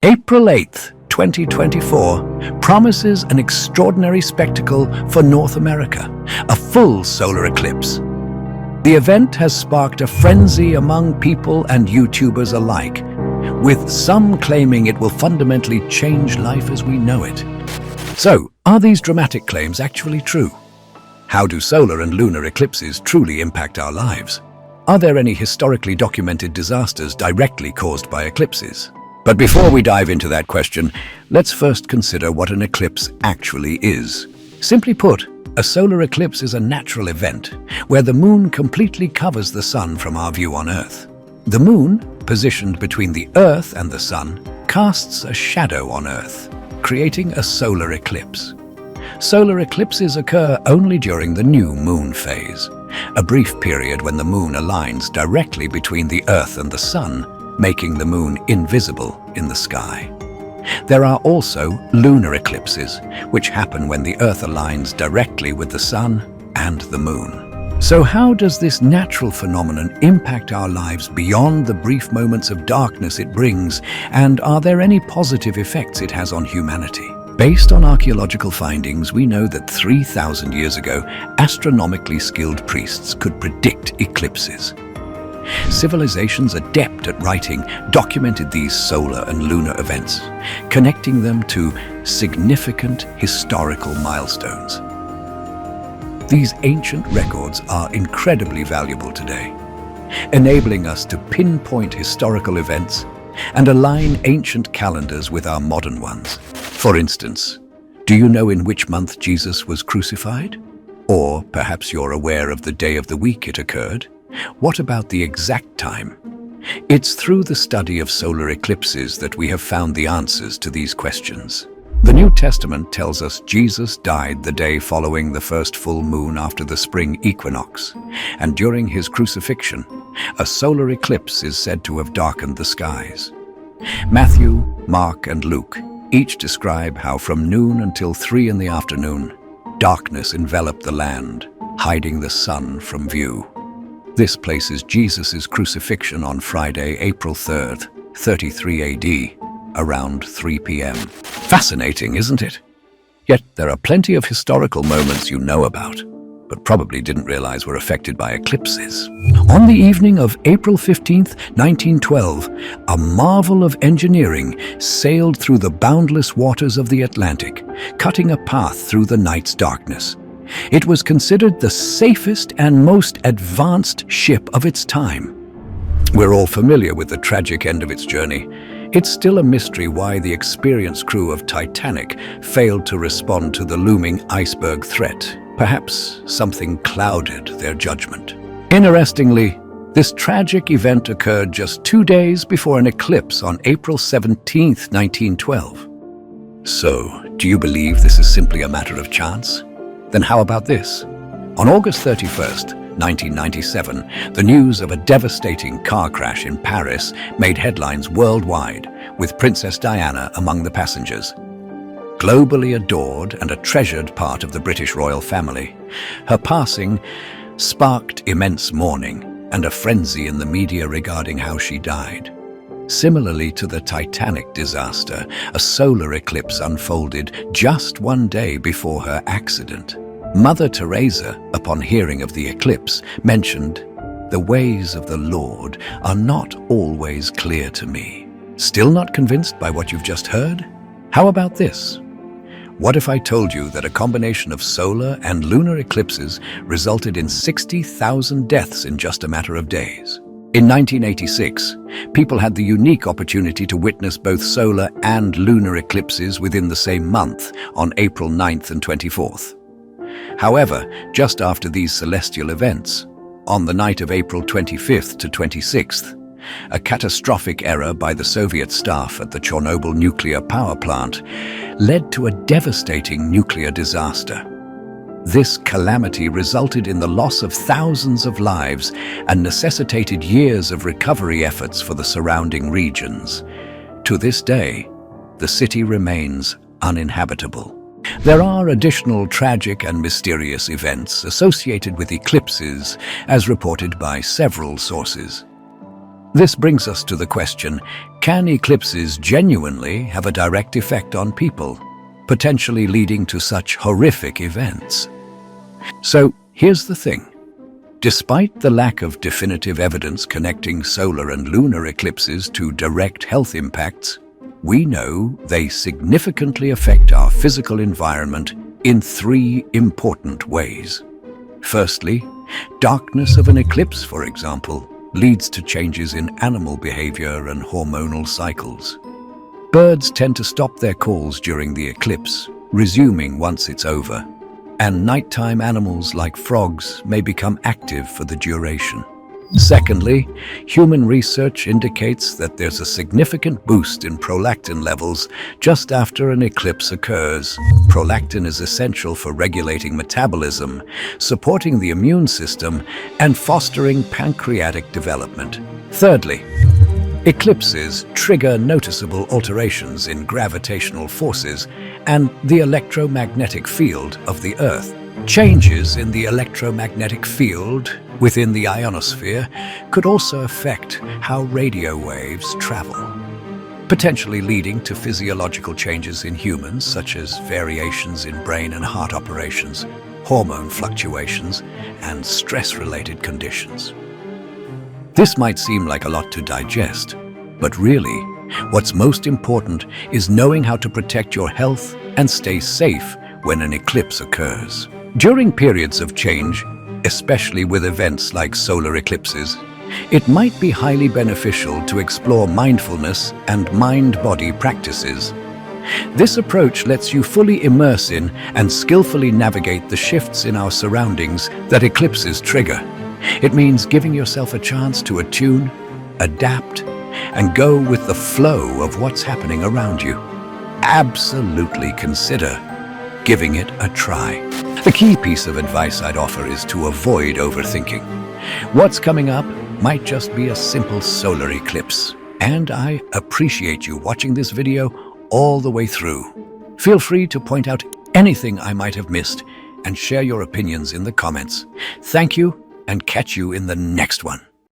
April 8th, 2024 promises an extraordinary spectacle for North America, a full solar eclipse. The event has sparked a frenzy among people and YouTubers alike, with some claiming it will fundamentally change life as we know it. So, are these dramatic claims actually true? How do solar and lunar eclipses truly impact our lives? Are there any historically documented disasters directly caused by eclipses? But before we dive into that question, let's first consider what an eclipse actually is. Simply put, a solar eclipse is a natural event where the moon completely covers the sun from our view on Earth. The moon, positioned between the Earth and the sun, casts a shadow on Earth, creating a solar eclipse. Solar eclipses occur only during the new moon phase, a brief period when the moon aligns directly between the Earth and the sun, making the moon invisible in the sky. There are also lunar eclipses, which happen when the Earth aligns directly with the sun and the moon. So how does this natural phenomenon impact our lives beyond the brief moments of darkness it brings, and are there any positive effects it has on humanity? Based on archaeological findings, we know that 3,000 years ago, astronomically skilled priests could predict eclipses. Civilizations adept at writing documented these solar and lunar events, connecting them to significant historical milestones. These ancient records are incredibly valuable today, enabling us to pinpoint historical events and align ancient calendars with our modern ones. For instance, do you know in which month Jesus was crucified? Or perhaps you're aware of the day of the week it occurred? What about the exact time? It's through the study of solar eclipses that we have found the answers to these questions. The New Testament tells us Jesus died the day following the first full moon after the spring equinox, and during his crucifixion, a solar eclipse is said to have darkened the skies. Matthew, Mark, and Luke each describe how from noon until 3 in the afternoon, darkness enveloped the land, hiding the sun from view. This places Jesus' crucifixion on Friday, April 3rd, 33 AD, around 3 p.m. Fascinating, isn't it? Yet there are plenty of historical moments you know about, but probably didn't realize were affected by eclipses. On the evening of April 15th, 1912, a marvel of engineering sailed through the boundless waters of the Atlantic, cutting a path through the night's darkness. It was considered the safest and most advanced ship of its time. We're all familiar with the tragic end of its journey. It's still a mystery why the experienced crew of Titanic failed to respond to the looming iceberg threat. Perhaps something clouded their judgment. Interestingly, this tragic event occurred just 2 days before an eclipse on April 17th, 1912. So, do you believe this is simply a matter of chance? Then how about this? On August 31st, 1997, the news of a devastating car crash in Paris made headlines worldwide, with Princess Diana among the passengers. Globally adored and a treasured part of the British royal family, her passing sparked immense mourning and a frenzy in the media regarding how she died. Similarly to the Titanic disaster, a solar eclipse unfolded just 1 day before her accident. Mother Teresa, upon hearing of the eclipse, mentioned, "The ways of the Lord are not always clear to me." Still not convinced by what you've just heard? How about this? What if I told you that a combination of solar and lunar eclipses resulted in 60,000 deaths in just a matter of days? In 1986, people had the unique opportunity to witness both solar and lunar eclipses within the same month, on April 9th and 24th. However, just after these celestial events, on the night of April 25th to 26th, a catastrophic error by the Soviet staff at the Chernobyl nuclear power plant led to a devastating nuclear disaster. This calamity resulted in the loss of thousands of lives and necessitated years of recovery efforts for the surrounding regions. To this day, the city remains uninhabitable. There are additional tragic and mysterious events associated with eclipses, as reported by several sources. This brings us to the question, Can eclipses genuinely have a direct effect on people, potentially leading to such horrific events? So here's the thing. Despite the lack of definitive evidence connecting solar and lunar eclipses to direct health impacts, we know they significantly affect our physical environment in 3 important ways. Firstly, darkness of an eclipse, for example, leads to changes in animal behavior and hormonal cycles. Birds tend to stop their calls during the eclipse, resuming once it's over, and nighttime animals like frogs may become active for the duration. Secondly, human research indicates that there's a significant boost in prolactin levels just after an eclipse occurs. Prolactin is essential for regulating metabolism, supporting the immune system, and fostering pancreatic development. Thirdly, eclipses trigger noticeable alterations in gravitational forces and the electromagnetic field of the Earth. Changes in the electromagnetic field within the ionosphere could also affect how radio waves travel, potentially leading to physiological changes in humans, such as variations in brain and heart operations, hormone fluctuations, and stress-related conditions. This might seem like a lot to digest, but really, what's most important is knowing how to protect your health and stay safe when an eclipse occurs. During periods of change, especially with events like solar eclipses, it might be highly beneficial to explore mindfulness and mind-body practices. This approach lets you fully immerse in and skillfully navigate the shifts in our surroundings that eclipses trigger. It means giving yourself a chance to attune, adapt, and go with the flow of what's happening around you. Absolutely consider giving it a try. The key piece of advice I'd offer is to avoid overthinking. What's coming up might just be a simple solar eclipse, and I appreciate you watching this video all the way through. Feel free to point out anything I might have missed and share your opinions in the comments. Thank you, and catch you in the next one.